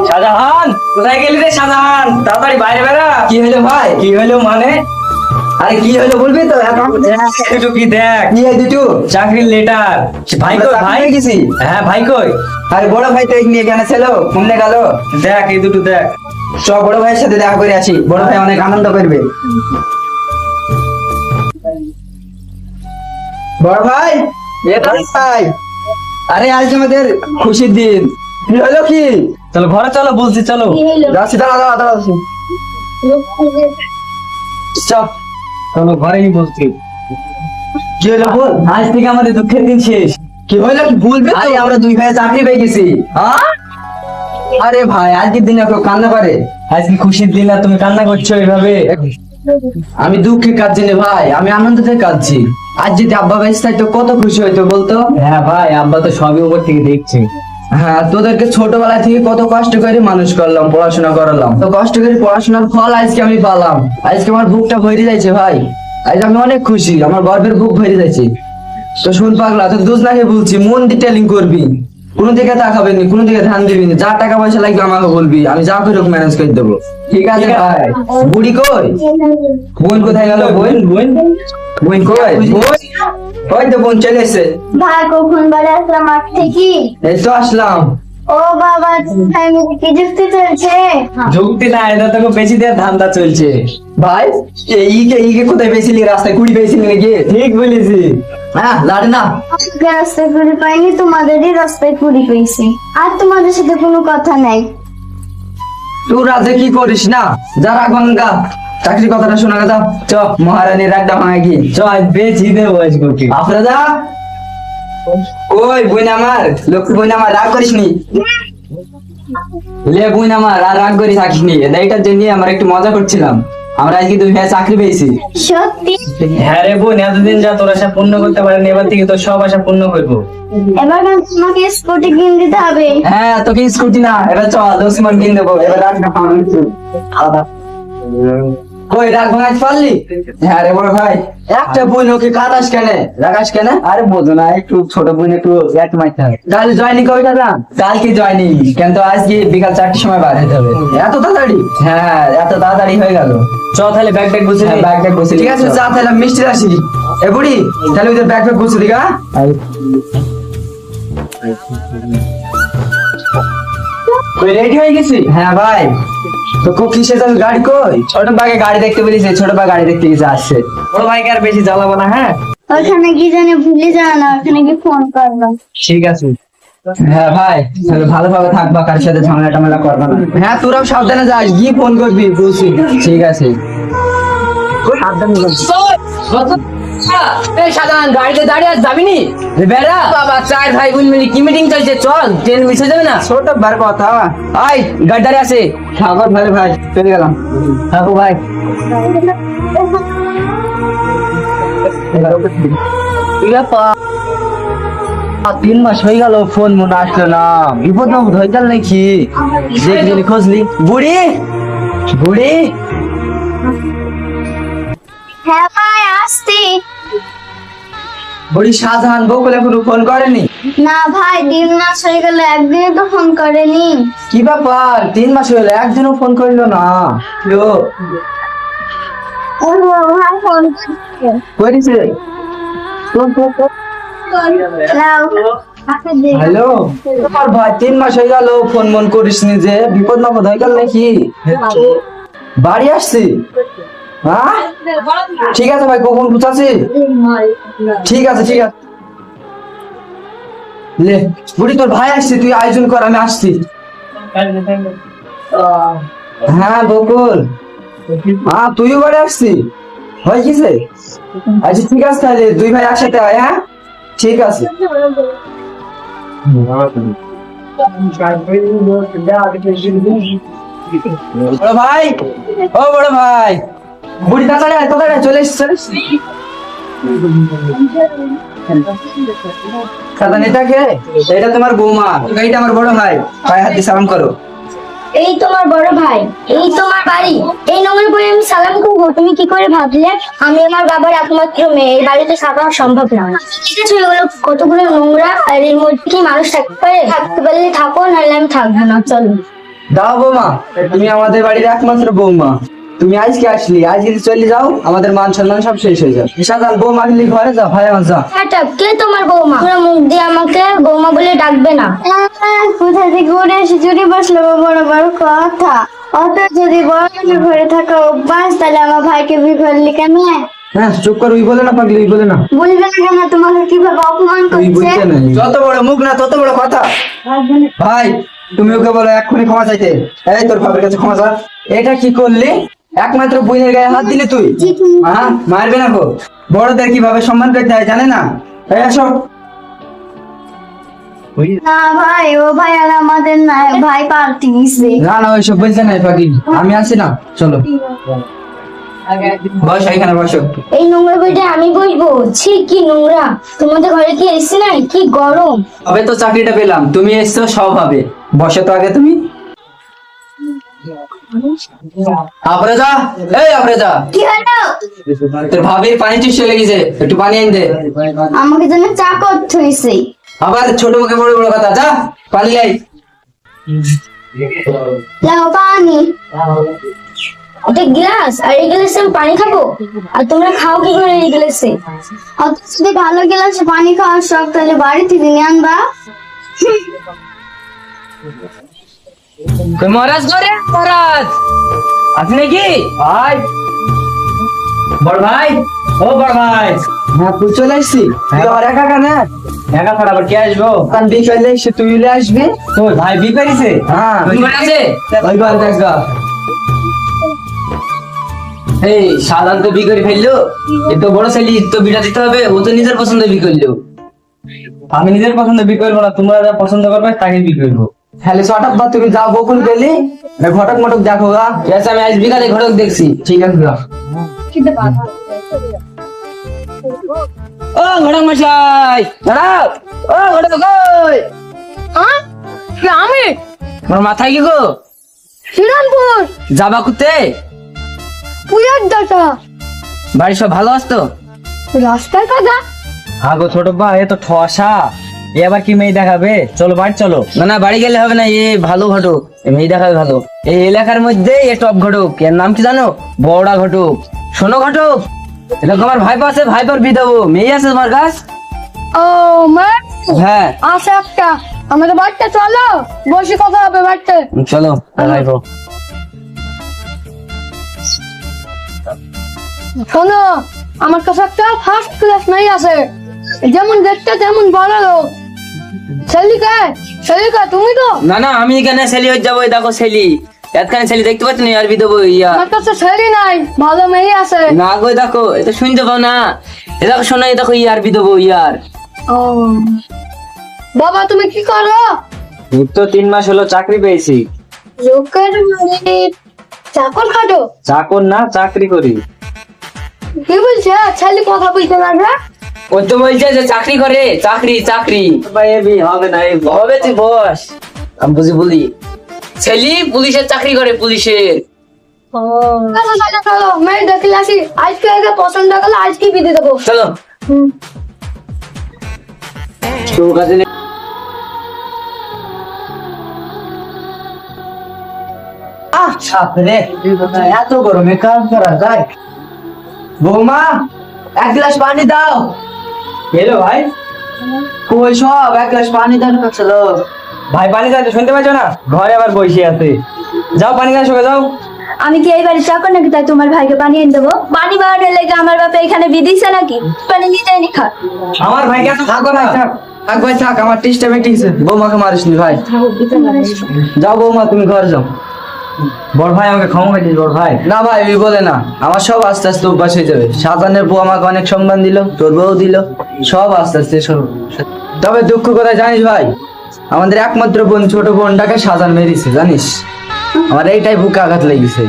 শাহজাহান, কোথায় গেলি রে শাহজাহান? তাড়াতাড়ি বাইরে বেরা। কি হলো ভাই? কি হলো মানে? আরে কি হলো বলবি তো? একটু কি দেখ। কি এই দুটো চাকরির লেটার। ভাই কই? ভাই গেছি। হ্যাঁ ভাই কই? আরে বড় ভাই তো নিয়ে কেন ছিল? কমনে গেল? দেখ এই দুটো দেখ। সব বড় ভাইয়ের সাথে দেখা করে আসি, বড় ভাই অনেক আনন্দ করবে। বড় ভাই, এটা ভাই। আরে আজ আমাদের খুশির দিন। কি হলো কি? চলো ঘরে চলো, বলছি চলো। যাচ্ছি, দাঁড়া দাঁড়া দাঁড়া। চল চলো ঘরেই বলছি। কি হলো বল? আজ থেকে আমাদের দুঃখের দিন শেষ। কি হলো কি বলবে? আরে আমরা দুই ভাই চাকরি পেয়ে গেছি। আরে ভাই আজকের দিনে কেউ কান্না করে? আজকে খুশির দিন আর তুমি কান্না করছো এইভাবে? আমি দুঃখে কাঁদছি না ভাই, আমি আনন্দতে কাঁদছি। আজ যদি আব্বা বেঁচে থাকতো কত খুশি হইতো বলতো? হ্যাঁ ভাই, আব্বা তো সবই উপর থেকে দেখছে। হ্যাঁ, তোদেরকে ছোটবেলা থেকে কত কষ্ট করে মানুষ করলাম, পড়াশোনা করালাম, তো কষ্ট করে পড়াশোনার ফল আজকে আমি পালাম। আজকে আমার বুকটা ভরে যাচ্ছে ভাই। আজ আমি অনেক খুশি, আমার গর্বের বুক ভরে যাচ্ছে। তো শুন পাগলা, তো দুজ নাকি বলছি, মন দিয়ে টেলিং করবি, কোনো দিকে তাকাবি না, কোনো দিকে ধ্যান দিবি না। যা টাকা পয়সা লাগবে আমাকে বলবি, আমি যা করে ম্যানেজ করে দেবো। ঠিক আছে ভাই? বুড়ি কই? বোন কোথায় গেল? বোন বোন বোন কই? বোন ওই তো বোন চলে এসেছে। ভাই কখন বাড়ি আসলাম মাঠ থেকে? এই তো আসলাম। ও বাবা, ফ্যামিলি কি যুক্তি চলছে? যুক্তি না, এটা তোকে বেশি দেওয়ার ধান্দা চলছে ভাই। ইকে কোথায় পেয়েছিলি? রাস্তায় কুড়ি পেয়েছিলি নাকি? ঠিক বলেছি। হ্যাঁ লাড়ে না। আজকে রাস্তায় কুড়ি পাইনি, তোমাদেরই রাস্তায় কুড়ি পেয়েছি। আর তোমাদের সাথে কোনো কথা নাই। তুই রাতে কি করিস না? যা রাখ ভাঙ্গা, চাকরি কথাটা শোনা গেল। চ মহারানীর একটা ভাঙা কি চ বেছি দেবো আজকে। আপনারা যা। ওই বোন আমার, লক্ষ্মী বোন আমার, রাগ করিস নি। লে বোন আমার, আর রাগ করিস থাকিস নি। এইটার জন্য আমরা একটু মজা করছিলাম। আমরা আজকে দুই ভাই চাকরি পেয়েছি। সত্যি? হ্যাঁ রে বোন, এতদিন যা তোর আশা পূর্ণ করতে পারেনি, এবার থেকে তোর সব আশা পূর্ণ করবো। এবার তোমাকে স্কুটি কিনে দিতে হবে। হ্যাঁ, তোকে স্কুটি না, এবার চল দোষমান কিনে দেবো। এবার রাগ না আলাদা। কই রাগ ভাঙাতে পারলি? হ্যাঁ রে বড় ভাই, একটা বোন ওকে কাঁদাস কেন, রাগাস কেন? আরে বোঝো না, একটু ছোট বোন একটু এক মাইতে হবে। তাহলে জয়নি কবে দাদা? কালকে জয়নি, কিন্তু আজকে বিকাল 4টার সময় বার হতে হবে। এত তাড়াতাড়ি? হ্যাঁ, এত তাড়াতাড়ি হয়ে গেল। চ তাহলে ব্যাগ ট্যাগ গুছিয়ে। ব্যাগ ট্যাগ গুছিয়ে ঠিক আছে, যা তাহলে মিষ্টি আসি। এ বুড়ি, তাহলে ওদের ব্যাগ ট্যাগ গুছিয়ে দিগা। রেডি হয়ে গেছি? হ্যাঁ ভাই। তো কিসে যাবে? গাড়ি কই? ছোট ভাইকে গাড়ি দেখতে বলেছে, ছোট ভাই গাড়ি দেখতে গেছে, আসছে। বড় ভাইকে আর বেশি জ্বালাবো না। হ্যাঁ ওখানে কি জানি ভুলে যাও না, ওখানে কি ফোন করবো। ঠিক আছে। হ্যাঁ ভাই, তাহলে ভালোভাবে থাকবা, কার সাথে ঝামেলা টামেলা করবা না। হ্যাঁ তোরাও সাবধানে যাস, গিয়ে ফোন করবি বুঝছি। ঠিক আছে, সাবধানে যাস। সাধারণ গাড়িতে দাঁড়িয়ে যাবি নি? বেড়া বাবা, চার ভাই বোন মিলে কি মিটিং চলছে? চল, ট্রেন মিস হয়ে যাবে না। ছোট বার কথা। আই গাড়ি দাঁড়িয়ে আছে। খাবার ভাই ভাই চলে গেলাম। হ্যাঁ ভাই, 3 মাস হয়ে গেল, ফোন মনে আসলো না। বিপদ আপদ হয়ে গেল নাকি? দেখলি খোঁজলি? বুড়ি বুড়ি। হ্যাঁ ভাই, আসছি। বুড়ি শাহজাহান বকুল এখনো ফোন করেনি? না ভাই, 3 মাস হয়ে গেল, একদিনে তো ফোন করেনি। কি ব্যাপার? 3 মাস হয়ে গেল, একদিনও ফোন করলো না। ও ভাই ফোন করেছে? হ্যালো, তোমার ভাই 3 মাস হয়ে গেল ফোন মন করিস নি যে? বিপদ আপদ হয়ে গেল নাকি? বাড়ি আসছি। হ্যাঁ ঠিক আছে ভাই, কখন বুঝাচ্ছি? ঠিক আছে ঠিক আছে। লে বুড়ি, তোর ভাই আসছে, তুই আয়োজন কর, আমি আসছি। হ্যাঁ বকুল, হ্যাঁ তুইও বাড়ি আসছি? হয়ে গেছে? আচ্ছা ঠিক আছে, তাহলে দুই ভাই একসাথে আয়। হ্যাঁ ঠিক আছে। বড় ভাই, ও বড় ভাই, বুড়ি তাড়াতাড়ি আয়, তাড়াতাড়ি চলে এসছে। সাদা নেতা কে? এটা তোমার বৌমা, এইটা আমার বড় ভাই। পায়ে হাত দিয়ে সালাম করো। এই তোমার বড় ভাই, এই তোমার বাড়ি, এই নোংরা বই আমি সালাম করবো, তুমি কি করে ভাবলে? আমি আমার বাবার একমাত্র মেয়ে, এই বাড়িতে থাকা সম্ভব না। দেখেছো এগুলো কতগুলো নোংরা, আর এর মধ্যে কি মানুষ থাকতে পারে? থাকতে পারলে থাকো, নাহলে আমি থাকবো না, চলো। দাও বৌমা, তুমি আমাদের বাড়ির একমাত্র বৌমা, তুমি আজকে আসলি, আজ যদি চলে যাও আমাদের মান সম্মান সব শেষ হয়ে যাবে। সাজান বৌমা গেলি ঘরে যা, ভাই আমার যা। কে তোমার বৌমা? তোমরা মুখ দিয়ে আমাকে বৌমা বলে ডাকবে না। কোথা থেকে উড়ে এসে জুড়ে বসলো বড় বড় কথা। অত যদি বড় ঘরে থাকা অভ্যাস, তাহলে আমার ভাইকে বিয়ে করলি কেন? হ্যাঁ চুপ কর, ওই বলে না পাগলি, ওই বলে না। বলবে না কেন? তোমাকে কিভাবে অপমান তুই করছে? বুঝতে নাই, যত বড় মুখ না তত বড় কথা। ভাই তুমি ওকে বলো এক্ষুনি ক্ষমা চাইতে। এই তোর বাবার কাছে ক্ষমা চা। এটা কি করলি? একমাত্র বোনের গায়ে হাত দিলে তুই? হ্যাঁ মারবে না গো, বড়দের কিভাবে সম্মান করতে হয় জানে না। এই আসো। না ভাই, ও ভাই আর আমাদের না, ভাই পাল্টি গেছে। না না ওইসব বলছে না পাগলি, আমি আছি না, চলো বসো, এখানে বসো। এই নোংরা বইটা আমি বসবো? ছি কি নোংরা! তোমাদের ঘরে কি এসি নাই? কি গরম! তবে তো চাকরিটা পেলাম, তুমি এসছো সব হবে। বসো তো আগে তুমি। আফরোজা, এই আফরোজা, কি হলো? তোর ভাবির পানি চুষ চলে গেছে, একটু পানি এনে দে। আমাকে জন্য চা করতে হয়েছে। আবার ছোট মুখে বড় বড় কথা, যা পানি লাই। লাও পানি। এটা গ্লাস, আর এই গ্লাসে আমি পানি খাবো? আর তোমরা খাও কি করে এই গ্লাসে? অত যদি ভালো গ্লাসে পানি খাওয়ার শখ, তাহলে বাড়ি থেকে নিয়ে আনবা। কই মহারাজ করে মহারাজ আপনি নাকি ভাই? বড় ভাই, ও বড় ভাই। হ্যাঁ তুই চলে আসছি, তুই আর একা কেন? একা ছাড়া আবার কে আসবো? কারণ বিকালে এসে তুই উলে আসবি। তো ভাই বি করেছে? হ্যাঁ তুই ঘরে আছে? ওই ঘরে দেখবা। এই সাধারণ তো বি করে ফেললো, এ তো বড় ছেলে, তো বিটা দিতে হবে, ও তো নিজের পছন্দ বি করলো। আমি নিজের পছন্দ বি করবো না, তোমরা যা পছন্দ করবে তাকে বি করবো। তাহলে হঠাৎ বা তুমি যাও বকুল গেলি, ঘটক মটক দেখো গা। ঠিক আছে, আমি আজ বিকালে ঘটক দেখছি। ঠিক আছে যা। ও ঘটক মশাই, দাঁড়াও। ও ঘটক কই? আমি আমার মাথায় কি গো? শ্রীরামপুর যাবা কুতে? পুয়ার দাটা বাড়ি সব ভালো আসতো? রাস্তার কথা। আগো ছোট ভাই, এ তো ঠসা, এ আবার কি মেয়ে দেখাবে? চলো বাড়ি চলো। না না বাড়ি গেলে হবে না, এ ভালো ঘটক, এ মেয়ে দেখাবে ভালো। এই এলাকার মধ্যে এ টপ ঘটক, এর নাম কি জানো? বড়া ঘটক। শোনো ঘটক, এরকম আমার ভাইপো আছে, ভাইপোর বিয়ে দেবো। মেয়ে আছে তোমার কাছ? ও মা, হ্যাঁ আচ্ছা একটা আমাদের বাড়িতে চলো, বসে কথা হবে বাড়িতে। চলো ভাইপো। শোনো, আমার কাছে একটা ফার্স্ট ক্লাস মেয়ে আছে, যেমন দেখতে তেমন বড় লোক। সেলিকা, সেলিকা তুমি তো? না না আমি এখানে সেলি হয়ে যাবো, এই দেখো সেলি, এতখানে সেলি দেখতে পাচ্ছ না? আর বিয়ে দেবো ইয়া। আমার কাছে ছেলে নাই, ভালো মেয়ে আছে। না গো দেখো, এটা শুনতে পাও না? এ দেখো শোনো, এই দেখো ইয়ার বিয়ে দেবো ইয়ার। ও বাবা, তুমি কি করো? এই তো 3 মাস হলো চাকরি পেয়েছি। লোকের মানে চাকর খাটো? চাকর না, চাকরি করি। কি বলছে? ছেলে কথা বলতে পারবে? ও তো বলছে যে চাকরি করে, চাকরি চাকরি। ভাই এ বিয়ে হবে না, এই হবে তুই বস। আমি বুঝি বলি, ছেলি পুলিশের চাকরি করে, পুলিশের। চলো চলো চলো, মেয়ে দেখলে আসি। আজকে আগে পছন্দ গেলে আজকে বিয়ে দেবো। চলো। তোর কাছে সাপরে এত গরমে কাজ করা যায়? বৌমা, এক গ্লাস পানি দাও। এলো ভাই। কই সব, এক গ্লাস পানি দাও না। চলো ভাই পানি চাইতে শুনতে পাচ্ছ না? ঘরে আবার বসে আছে, যাও পানি দাও, সঙ্গে যাও। আমি কি এই বাড়ির চাকর নাকি তাই তোমার ভাইকে পানি এনে দেবো? পানি বানানোর লেগে আমার বাপে এখানে বিদিছে নাকি? পানি নিয়ে যায়নি খা। আমার ভাইকে এত থাক ভাই থাক, থাক ভাই থাক, আমার টেস্টটা বেটিছে। বৌমাকে মারিস নি ভাই। যাও বৌমা, তুমি ঘরে যাও। বড় ভাই আমাকে ক্ষমা করে দিস বড় ভাই। না ভাই ওই বলে না, আমার সব আস্তে আস্তে অভ্যাস হয়ে যাবে। সাজানের বউ আমাকে অনেক সম্মান দিল, তোর বউ দিল, সব আস্তে আস্তে সব। তবে দুঃখ কথা জানিস ভাই, আমাদের একমাত্র বোন, ছোট বোনটাকে সাজান মেরেছে জানিস। আমার এইটাই বুকে আঘাত লেগেছে।